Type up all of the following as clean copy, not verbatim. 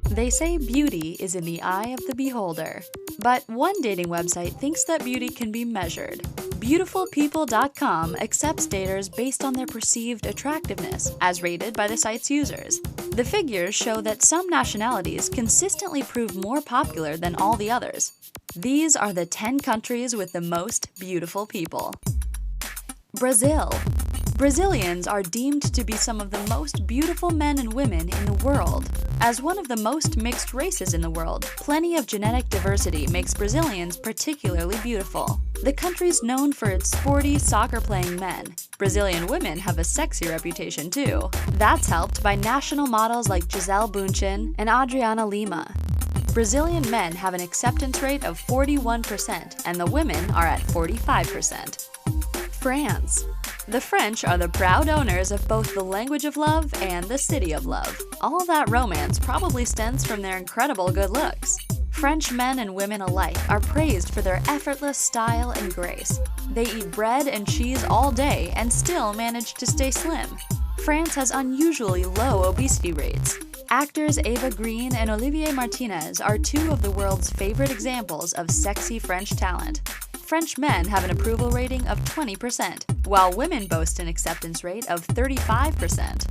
They say beauty is in the eye of the beholder. But one dating website thinks that beauty can be measured. BeautifulPeople.com accepts daters based on their perceived attractiveness, as rated by the site's users. The figures show that some nationalities consistently prove more popular than all the others. These are the 10 countries with the most beautiful people. Brazil. Brazilians are deemed to be some of the most beautiful men and women in the world. As one of the most mixed races in the world, plenty of genetic diversity makes Brazilians particularly beautiful. The country's known for its sporty, soccer-playing men. Brazilian women have a sexy reputation too. That's helped by national models like Gisele Bündchen and Adriana Lima. Brazilian men have an acceptance rate of 41%, and the women are at 45%. France. The French are the proud owners of both the language of love and the city of love. All that romance probably stems from their incredible good looks. French men and women alike are praised for their effortless style and grace. They eat bread and cheese all day and still manage to stay slim. France has unusually low obesity rates. Actors Eva Green and Olivier Martinez are two of the world's favorite examples of sexy French talent. French men have an approval rating of 20%, while women boast an acceptance rate of 35%.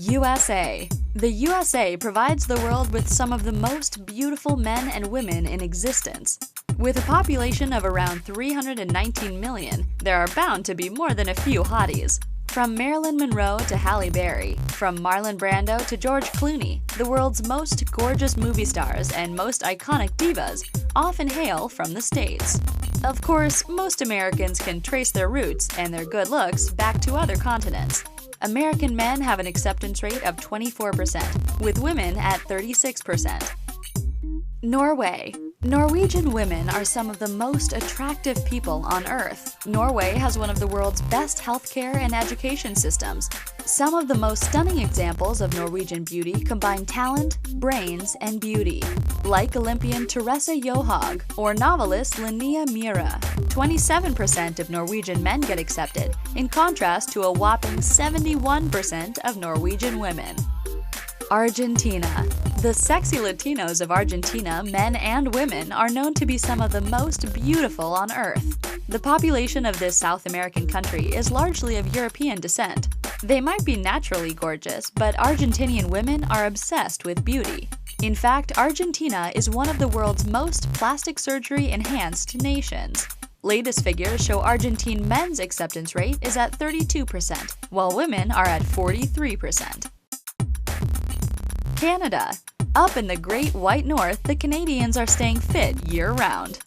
USA. The USA provides the world with some of the most beautiful men and women in existence. With a population of around 319 million, there are bound to be more than a few hotties. From Marilyn Monroe to Halle Berry, from Marlon Brando to George Clooney, the world's most gorgeous movie stars and most iconic divas often hail from the States. Of course, most Americans can trace their roots and their good looks back to other continents. American men have an acceptance rate of 24%, with women at 36%. Norway. Norwegian women are some of the most attractive people on Earth. Norway has one of the world's best healthcare and education systems. Some of the most stunning examples of Norwegian beauty combine talent, brains, and beauty, like Olympian Teresa Johaug or novelist Linnea Myhre. 27% of Norwegian men get accepted, in contrast to a whopping 71% of Norwegian women. Argentina. The sexy Latinos of Argentina, men and women, are known to be some of the most beautiful on Earth. The population of this South American country is largely of European descent. They might be naturally gorgeous, but Argentinian women are obsessed with beauty. In fact, Argentina is one of the world's most plastic surgery-enhanced nations. Latest figures show Argentine men's acceptance rate is at 32%, while women are at 43%. Canada. Up in the Great White North, the Canadians are staying fit year-round.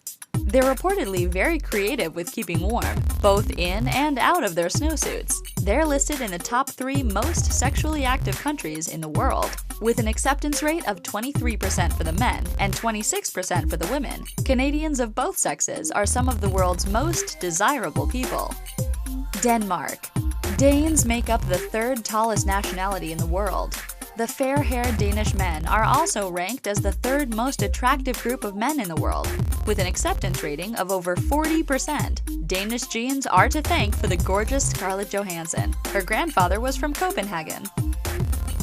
They're reportedly very creative with keeping warm, both in and out of their snowsuits. They're listed in the top 3 most sexually active countries in the world. With an acceptance rate of 23% for the men and 26% for the women, Canadians of both sexes are some of the world's most desirable people. Denmark. Danes make up the 3rd tallest nationality in the world. The fair-haired Danish men are also ranked as the 3rd most attractive group of men in the world, with an acceptance rating of over 40%. Danish genes are to thank for the gorgeous Scarlett Johansson. Her grandfather was from Copenhagen.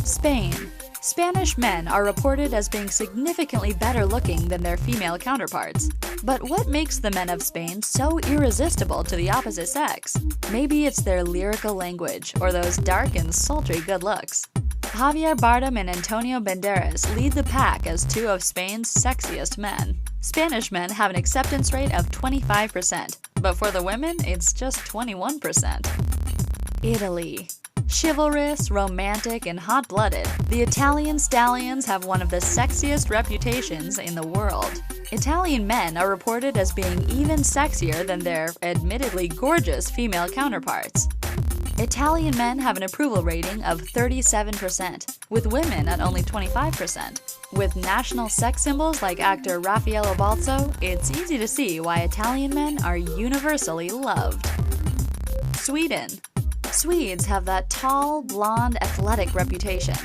Spain. Spanish men are reported as being significantly better looking than their female counterparts. But what makes the men of Spain so irresistible to the opposite sex? Maybe it's their lyrical language or those dark and sultry good looks. Javier Bardem and Antonio Banderas lead the pack as 2 of Spain's sexiest men. Spanish men have an acceptance rate of 25%, but for the women, it's just 21%. Italy. Chivalrous, romantic, and hot-blooded, the Italian stallions have one of the sexiest reputations in the world. Italian men are reported as being even sexier than their, admittedly gorgeous, female counterparts. Italian men have an approval rating of 37%, with women at only 25%. With national sex symbols like actor Raffaello Balzo, it's easy to see why Italian men are universally loved. Sweden. Swedes have that tall, blonde, athletic reputation.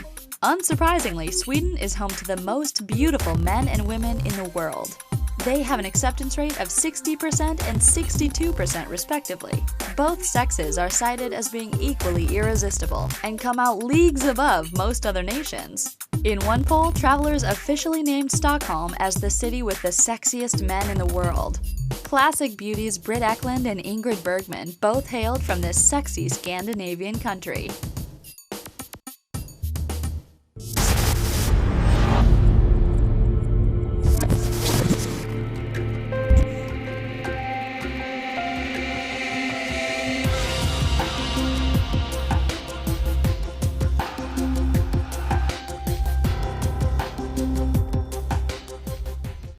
Unsurprisingly, Sweden is home to the most beautiful men and women in the world. They have an acceptance rate of 60% and 62% respectively. Both sexes are cited as being equally irresistible and come out leagues above most other nations. In one poll, travelers officially named Stockholm as the city with the sexiest men in the world. Classic beauties Britt Ekland and Ingrid Bergman both hailed from this sexy Scandinavian country.